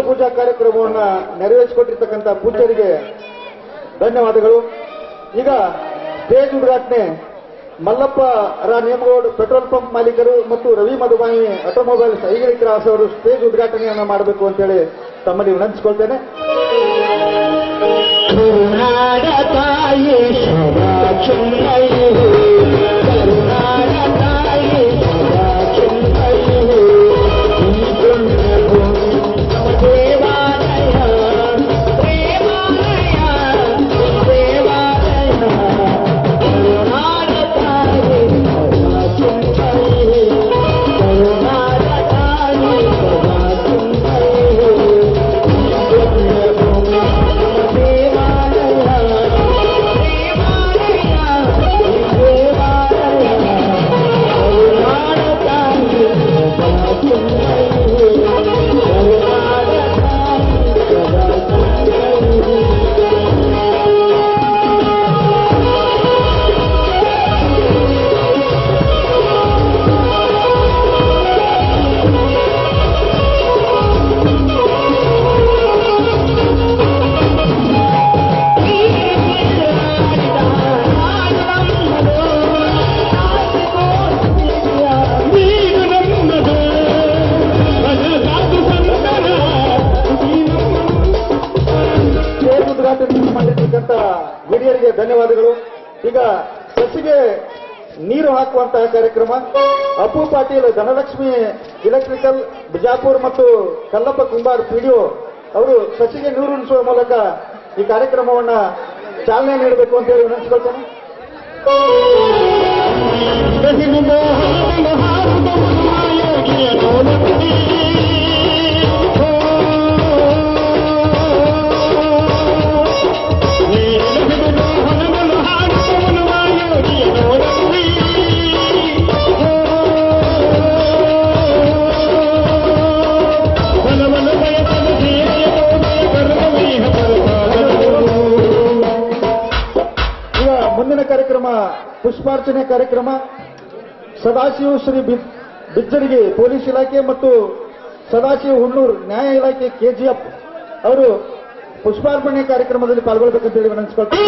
ಪೂಜಾ ಕಾರ್ಯಕ್ರಮವನ್ನು ನೆರವೇರಿಸಿಕೊಟ್ಟಿರ್ತಕ್ಕಂಥ ಪೂಜ್ಯರಿಗೆ ಧನ್ಯವಾದಗಳು. ಈಗ ಸ್ಟೇಜ್ ಉದ್ಘಾಟನೆ ಮಲ್ಲಪ್ಪ ನೇಮಗೌಡ ಪೆಟ್ರೋಲ್ ಪಂಪ್ ಮಾಲೀಕರು ಮತ್ತು ರವಿ ಮಧುಬಾಯಿ ಆಟೋಮೊಬೈಲ್ಸ್ ಐಗಿರಿ ಕ್ರಾಸ್ ಅವರು ಸ್ಟೇಜ್ ಉದ್ಘಾಟನೆಯನ್ನು ಮಾಡಬೇಕು ಅಂತೇಳಿ ತಮ್ಮಲ್ಲಿ ವಿನಂತಿಸಿಕೊಳ್ತೇನೆ. ಹಿರಿಯರಿಗೆ ಧನ್ಯವಾದಗಳು. ಈಗ ಸಸಿಗೆ ನೀರು ಹಾಕುವಂತಹ ಕಾರ್ಯಕ್ರಮ ಅಪ್ಪು ಪಾಟೀಲ್ ಧನಲಕ್ಷ್ಮಿ ಇಲೆಕ್ಟ್ರಿಕಲ್ ಬಿಜಾಪುರ್ ಮತ್ತು ಕಲ್ಲಪ್ಪ ಕುಂಬಾರ್ ಪಿಡಿಒ ಅವರು ಸಸಿಗೆ ನೀರು ಉಣಿಸುವ ಮೂಲಕ ಈ ಕಾರ್ಯಕ್ರಮವನ್ನ ಚಾಲನೆ ನೀಡಬೇಕು ಅಂತ ಹೇಳಿ ವಿನಂತಿಸಿಕೊಳ್ತೇನೆ. ಮುಂದಿನ ಕಾರ್ಯಕ್ರಮ ಪುಷ್ಪಾರ್ಚನೆ ಕಾರ್ಯಕ್ರಮ ಸದಾಶಿವ ಶ್ರೀ ಬಿಜ್ಜರಿಗೆ ಪೊಲೀಸ್ ಇಲಾಖೆ ಮತ್ತು ಸದಾಶಿವ ಹುಣ್ಣೂರು ನ್ಯಾಯ ಇಲಾಖೆ ಕೆಜಿಎಫ್ ಅವರು ಪುಷ್ಪಾರ್ಪಣೆ ಕಾರ್ಯಕ್ರಮದಲ್ಲಿ ಪಾಲ್ಗೊಳ್ಳಬೇಕಂತ ಹೇಳಿ ವಿನಂತಿಸಿಕೊಳ್ತಾರೆ.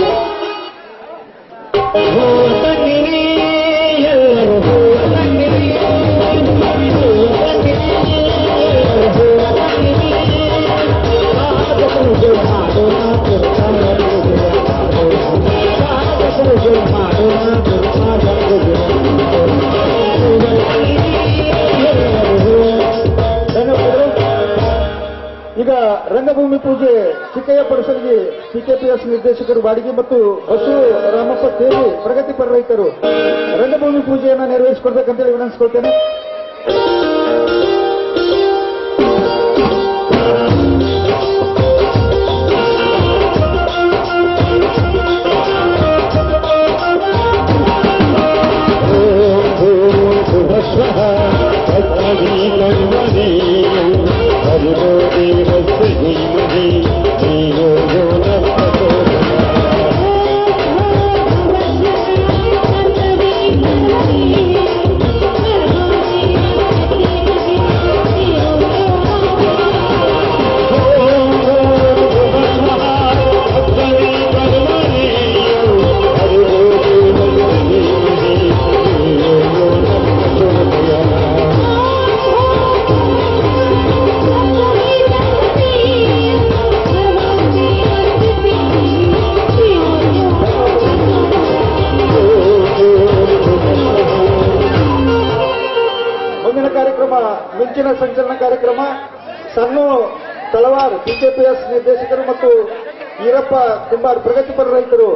ಈಗ ರಂಗಭೂಮಿ ಪೂಜೆ ಚಿಕ್ಕಯ್ಯ ಪಡಸಲಿಗೆ ಸಿಕೆಪಿಎಸ್ ನಿರ್ದೇಶಕರು ಬಾಡಿಗೆ ಮತ್ತು ಬಸು ರಾಮಪ್ಪ ಸೇರಿ ಪ್ರಗತಿಪರ ರೈತರು ರಂಗಭೂಮಿ ಪೂಜೆಯನ್ನು ನೆರವೇರಿಸಿಕೊಡ್ಬೇಕಂತೇಳಿ ವಿನಂತಿಸಿಕೊಳ್ತೇನೆ. ಮಿಂಚಿನ ಸಂಚಲನ ಕಾರ್ಯಕ್ರಮ ಸಣ್ಣ ತಳವಾರ್ ಸಿಕೆಪಿಎಸ್ ನಿರ್ದೇಶಕರು ಮತ್ತು ಈರಪ್ಪ ಕುಂಬಾರ್ ಪ್ರಗತಿಪರ ರೈತರು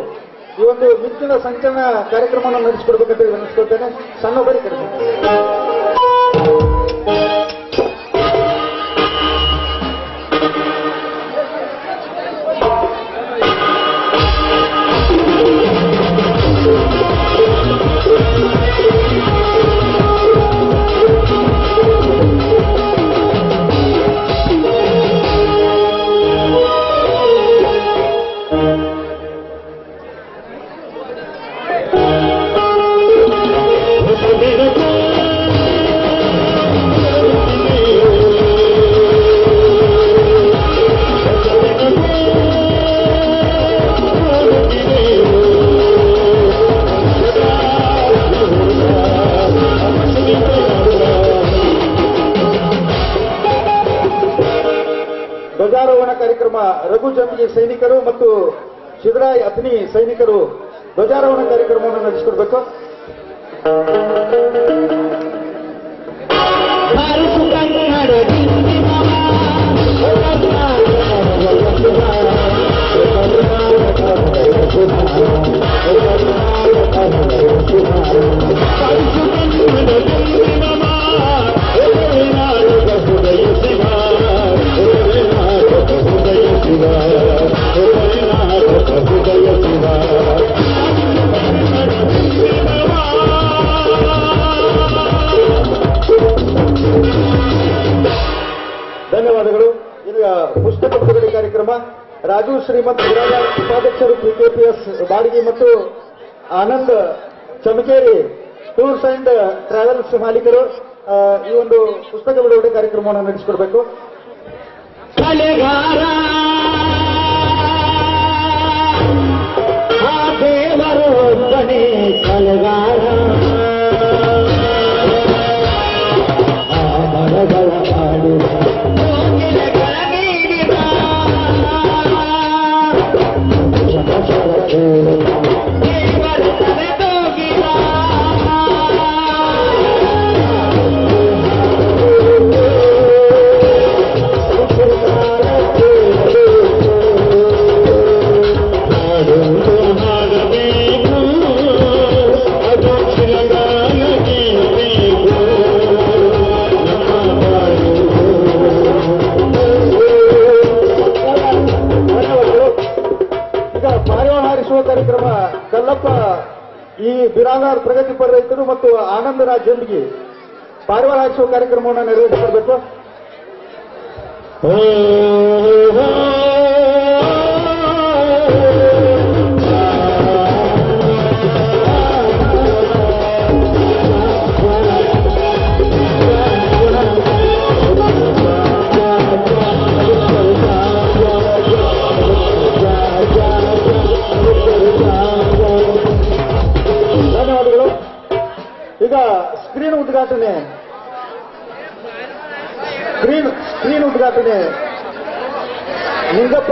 ಈ ಒಂದು ಮಿಂಚಿನ ಸಂಚಲನ ಕಾರ್ಯಕ್ರಮವನ್ನು ನಡೆಸಿಕೊಡ್ಬೇಕಂತ ವಿನಂತಿಸಿಕೊಳ್ತೇನೆ. ಸಣ್ಣ ಬರಿ ಕಡಿಮೆ ಜಂಬಿಗೆ ಸೈನಿಕರು ಮತ್ತು ಶಿವರಾಯ್ ಅತ್ನಿ ಸೈನಿಕರು ಧ್ವಜಾರೋಹಣ ಕಾರ್ಯಕ್ರಮವನ್ನು ನಡೆಸಿಕೊಡ್ಬೇಕು. ಧನ್ಯವಾದಗಳು. ಈಗ ಪುಸ್ತಕ ಬಿಡುಗಡೆ ಕಾರ್ಯಕ್ರಮ ರಾಜು ಶ್ರೀಮಂತ್ ಉಪಾಧ್ಯಕ್ಷರು PKPS ಬಾಡಿಗೆ ಮತ್ತು Anand Chamakeri tours and travels ಮಾಲೀಕರು ಈ ಒಂದು ಪುಸ್ತಕ ಬಿಡುಗಡೆ ಕಾರ್ಯಕ್ರಮವನ್ನು ನಡೆಸಿಕೊಡ್ಬೇಕು. ಕಾರ್ಯಕ್ರಮ ಕಲ್ಲಪ್ಪ ಈ ಬಿರಾದಾರ್ ಪ್ರಗತಿಪರ ರೈತರು ಮತ್ತು ಆನಂದರಾಜ್ ಜಂಬಿಗೆ ಪಾರಿವಾಳ ಹಾಕಿಸುವ ಕಾರ್ಯಕ್ರಮವನ್ನು ನೆರವೇರಿಸಬೇಕು. ಈಗ ಸ್ಕ್ರೀನ್ ಉದ್ಘಾಟನೆ ನಿಂಗಪ್ಪ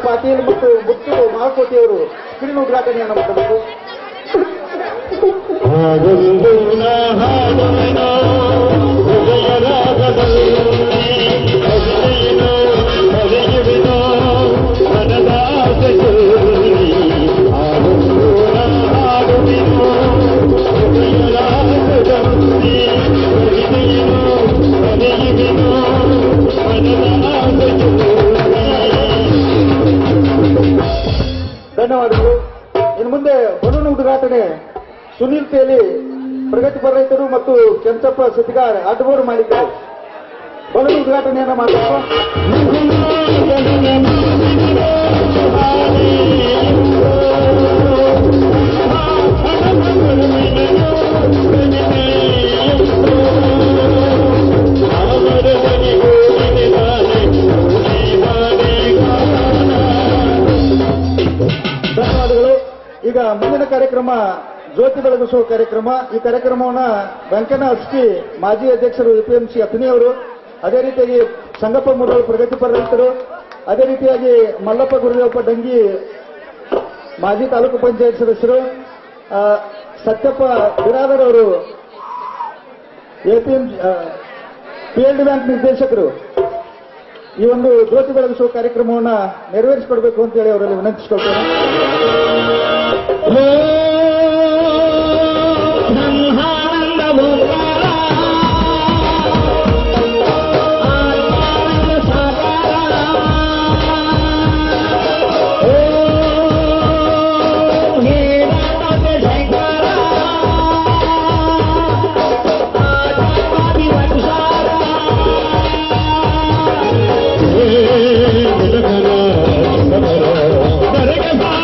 ಪಾಟೀಲ್ ಮತ್ತು ಮುತ್ತು ಮಹಾಕೋಟಿಯವರು ಸ್ಕ್ರೀನ್ ಉದ್ಘಾಟನೆಯನ್ನು ಮಾಡಬೇಕು. ಧನ್ಯವಾದಗಳು. ಇನ್ನು ಮುಂದೆ ಬಲೂನ್ ಉದ್ಘಾಟನೆ ಸುನೀಲ್ ತೇಲಿ ಪ್ರಗತಿಪರ ರೈತರು ಮತ್ತು ಕೆಂಚಪ್ಪ ಸತಿಗಾರ್ ಅಡ್ಬೋರ್ ಮಾಲೀಕರು ಬಲೂನ್ ಉದ್ಘಾಟನೆಯನ್ನು ಮಾಡಬೇಕು. ಧನ್ಯವಾದಗಳು. ಈಗ ಮುಂದಿನ ಕಾರ್ಯಕ್ರಮ ಜ್ಯೋತಿ ಬೆಳಗಿಸುವ ಕಾರ್ಯಕ್ರಮ. ಈ ಕಾರ್ಯಕ್ರಮವನ್ನು ವೆಂಕಣ್ಣ ಅಸ್ಕಿ ಮಾಜಿ ಅಧ್ಯಕ್ಷರು APMC ಅತ್ನಿಯವರು, ಅದೇ ರೀತಿಯಾಗಿ ಸಂಗಪ್ಪ ಮೂಡೋಳು ಪ್ರಗತಿಪರ ರೈತರು, ಅದೇ ರೀತಿಯಾಗಿ ಮಲ್ಲಪ್ಪ ಗುರುದೇವಪ್ಪ ಡಂಗಿ ಮಾಜಿ ತಾಲೂಕು ಪಂಚಾಯತ್ ಸದಸ್ಯರು, ಸತ್ಯಪ್ಪ ಬಿರಾದರ್ ಅವರು PLD ಬ್ಯಾಂಕ್ ನಿರ್ದೇಶಕರು ಈ ಒಂದು ಜ್ಯೋತಿ ಬೆಳಗಿಸುವ ಕಾರ್ಯಕ್ರಮವನ್ನು ನೆರವೇರಿಸಿಕೊಡ್ಬೇಕು ಅಂತೇಳಿ ಅವರಲ್ಲಿ ವಿನಂತಿಸಿಕೊಳ್ತೇನೆ. Hare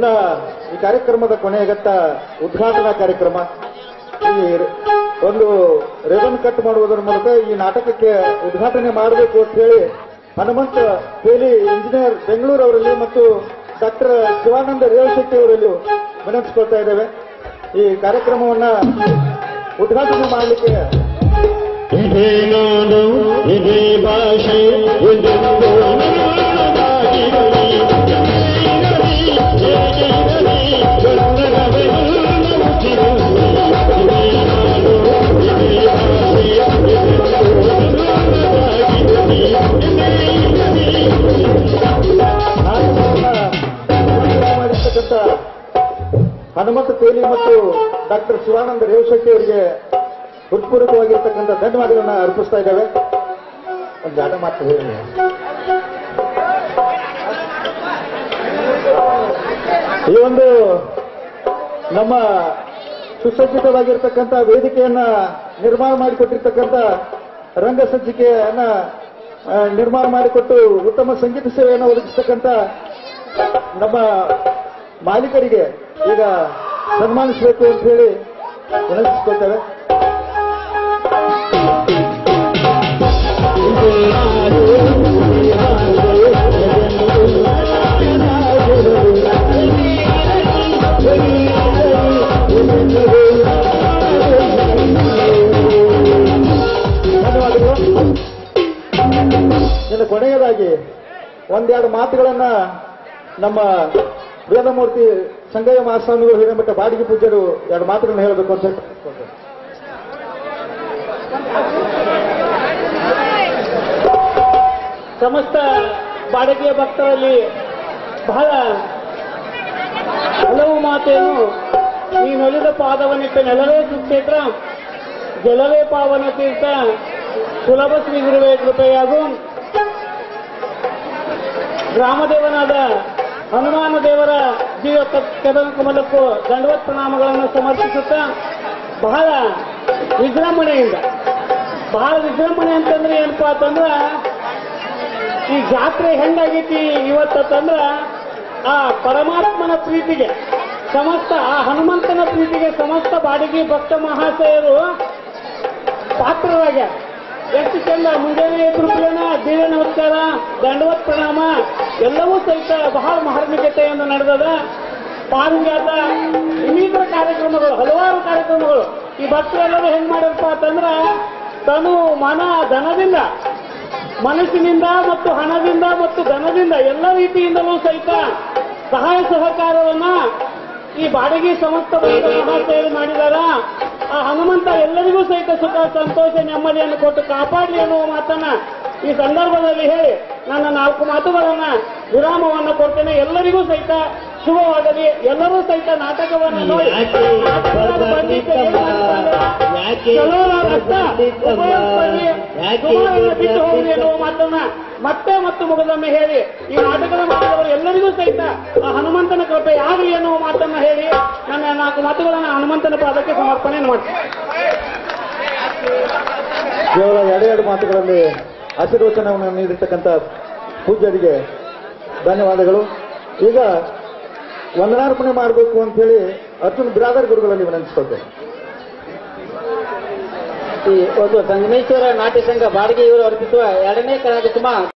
ಇನ್ನ ಈ ಕಾರ್ಯಕ್ರಮದ ಕೊನೆಯಗಟ್ಟ ಉದ್ಘಾಟನಾ ಕಾರ್ಯಕ್ರಮ. ಈ ಒಂದು ರಿಬನ್ ಕಟ್ ಮಾಡುವುದರ ಮೂಲಕ ಈ ನಾಟಕಕ್ಕೆ ಉದ್ಘಾಟನೆ ಮಾಡಬೇಕು ಅಂತ ಹೇಳಿ ಹನುಮಂತ ಪೇಲಿ ಇಂಜಿನಿಯರ್ ಬೆಂಗಳೂರು ಅವರಲ್ಲಿ ಮತ್ತು ಡಾಕ್ಟರ್ ಶಿವಾನಂದ ರೇವಶೆಟ್ಟಿ ಅವರಲ್ಲೂ ವಿನಂತಿಸಿಕೊಳ್ತಾ ಇದ್ದೇವೆ. ಈ ಕಾರ್ಯಕ್ರಮವನ್ನ ಉದ್ಘಾಟನೆ ಮಾಡಲಿಕ್ಕೆ ಇದೇ ನಾಡು ಇದೇ ಭಾಷೆ ಮಾಡಿರ್ತಕ್ಕಂಥ ಹನುಮಂತ ತೇಲಿ ಮತ್ತು ಡಾಕ್ಟರ್ ಶಿವಾನಂದ ರೇವಶೆಟ್ಟಿ ಅವರಿಗೆ ಹೃತ್ಪೂರ್ವಕವಾಗಿರ್ತಕ್ಕಂಥ ಧನ್ಯವಾದಗಳನ್ನ ಅರ್ಪಿಸ್ತಾ ಇದ್ದೇವೆ. ಒಂದು ಜಾಟ ಮಾತು ಹೇಳಿ. ಈ ಒಂದು ನಮ್ಮ ಸುಸಜ್ಜಿತವಾಗಿರ್ತಕ್ಕಂಥ ವೇದಿಕೆಯನ್ನ ನಿರ್ಮಾಣ ಮಾಡಿಕೊಟ್ಟಿರ್ತಕ್ಕಂಥ ರಂಗ ಸಜ್ಜಿಕೆಯನ್ನ ನಿರ್ಮಾಣ ಮಾಡಿಕೊಟ್ಟು ಉತ್ತಮ ಸಂಗೀತ ಸೇವೆಯನ್ನು ಒದಗಿಸತಕ್ಕಂಥ ನಮ್ಮ ಮಾಲೀಕರಿಗೆ ಈಗ ಸನ್ಮಾನಿಸಬೇಕು ಅಂತ ಹೇಳಿ ವಿನಂತಿಸಿಕೊಳ್ತೇವೆ. ಧನ್ಯವಾದಗಳು. ಇನ್ನು ಕೊನೆಯದಾಗಿ ಒಂದೆರಡು ಮಾತುಗಳನ್ನ ನಮ್ಮ ವೇದಮೂರ್ತಿ ಸಂಗಯ್ಯ ಮಹಾಸ್ವಾಮಿಗಳು ಹಿರೇಮಠ ಬಾಡಿಗೆ ಪೂಜ್ಯರು ಎರಡು ಮಾತುಗಳನ್ನ ಹೇಳಬೇಕು ಅಂತ ಹೇಳಿ. ಸಮಸ್ತ ಬಾಡಿಗೆಯ ಭಕ್ತರಲ್ಲಿ ಬಹಳ ಹಲವು ಮಾತೇನು ನೀನೊಲಿದ ಪಾದವನಿಟ್ಟ ನೆಲವೇ ಸುಕ್ಷೇತ್ರ ಜಲವೇ ಪಾವನ ತೀರ್ಥ ಸುಲಭ ಶ್ರೀಗುರುವೇ ಕೃಪೆಯಾಗು. ಗ್ರಾಮದೇವನಾದ ಹನುಮಾನ ದೇವರ ಜೀವ ಕದನ ಕಮಲಕ್ಕೂ ದಂಡವತ್ ಪ್ರಣಾಮಗಳನ್ನು ಸಮರ್ಪಿಸುತ್ತಾ ಬಹಳ ವಿಜೃಂಭಣೆಯಿಂದ ಅಂತಂದ್ರೆ ಏನಪ್ಪಾ ಅಂತಂದ್ರ ಈ ಜಾತ್ರೆ ಹೆಂಗಾಗೈತಿ ಇವತ್ತಂದ್ರ ಆ ಪರಮಾತ್ಮನ ಪ್ರೀತಿಗೆ ಸಮಸ್ತ ಆ ಹನುಮಂತನ ಪ್ರೀತಿಗೆ ಸಮಸ್ತ ಬಾಡಿಗೆ ಭಕ್ತ ಮಹಾಶಯರು ಪಾತ್ರರಾಗ್ಯಾರ. ಎಷ್ಟು ಚಂದ ಮುಂಜಾನೆ ಎದುರುಪೇನ ದಿವ್ಯ ನಮಸ್ಕಾರ ದಂಡವತ್ ಪ್ರಣಾಮ ಎಲ್ಲವೂ ಸಹಿತ ಬಹಳ ಮಾರ್ಮಿಕತೆಯಿಂದ ನಡೆದದ. ಪಾರಿಜಾತ ಇನ್ನಿತರ ಕಾರ್ಯಕ್ರಮಗಳು ಹಲವಾರು ಕಾರ್ಯಕ್ರಮಗಳು ಈ ಭಕ್ತರೆಲ್ಲರೂ ಹೆಂಗ್ ಮಾಡಿರಪ್ಪ ಅಂತಂದ್ರ ತನು ಮನ ಧನದಿಂದ ಮನಸ್ಸಿನಿಂದ ಮತ್ತು ಹಣದಿಂದ ಮತ್ತು ಧನದಿಂದ ಎಲ್ಲ ರೀತಿಯಿಂದಲೂ ಸಹಿತ ಸಹಾಯ ಸಹಕಾರವನ್ನ ಈ ಬಾಡಿಗೆ ಸಮಸ್ತ ಮಹಾಶಯರು ಮಾಡಿದಾರ. ಆ ಹನುಮಂತ ಎಲ್ಲರಿಗೂ ಸಹಿತ ಸುಖ ಸಂತೋಷ ನೆಮ್ಮದಿಯನ್ನು ಕೊಟ್ಟು ಕಾಪಾಡಲಿ ಅನ್ನುವ ಮಾತನ್ನ ಈ ಸಂದರ್ಭದಲ್ಲಿ ಹೇಳಿ ನನ್ನ 4 ಮಾತುಗಳನ್ನ ವಿರಾಮವನ್ನು ಕೊಡ್ತೇನೆ. ಎಲ್ಲರಿಗೂ ಸಹಿತ ಶುಭವಾಗಲಿ. ಎಲ್ಲರೂ ಸಹಿತ ನಾಟಕವನ್ನು ನೋಡಿ ಬಿಟ್ಟು ಹೋಗಲಿ ಎನ್ನುವ ಮಾತನ್ನ ಮತ್ತೆ ಮತ್ತು ಮುಗದೊಮ್ಮೆ ಹೇಳಿ ಈ ನಾಟಕದ ಮಾಡಿದವರು ಎಲ್ಲರಿಗೂ ಸಹಿತ ಆ ಹನುಮಂತನ ಕೃಪೆ ಆಗಲಿ ಎನ್ನುವ ಮಾತನ್ನ ಹೇಳಿ ನನ್ನ 4 ಮಾತುಗಳನ್ನು ಹನುಮಂತನ ಪಾದಕ್ಕೆ ಸಮರ್ಪಣೆ ಮಾಡ್ತೀನಿ. ಕೇವಲ ಎರಡೆರಡು ಮಾತುಗಳಲ್ಲಿ ಆಶೀರ್ವಚನವನ್ನು ನೀಡಿರ್ತಕ್ಕಂಥ ಪೂಜ್ಯರಿಗೆ ಧನ್ಯವಾದಗಳು. ಈಗ ವಂದನಾರ್ಪಣೆ ಮಾಡಬೇಕು ಅಂತ ಹೇಳಿ ಅರ್ಜುನ್ ಬಿರಾದರ್ ಗುರುಗಳಲ್ಲಿ ವಿನಂತಿಸಿಕೊಳ್ತೇವೆ. ಈ ಒಂದು ಸಂಗಮೇಶ್ವರ ನಾಟ್ಯ ಸಂಘ ಬಾಡಿಗೆ ಇವರು ಅರ್ಪಿಸುವ 2ನೇ ಕಾರ್ಯಕ್ರಮ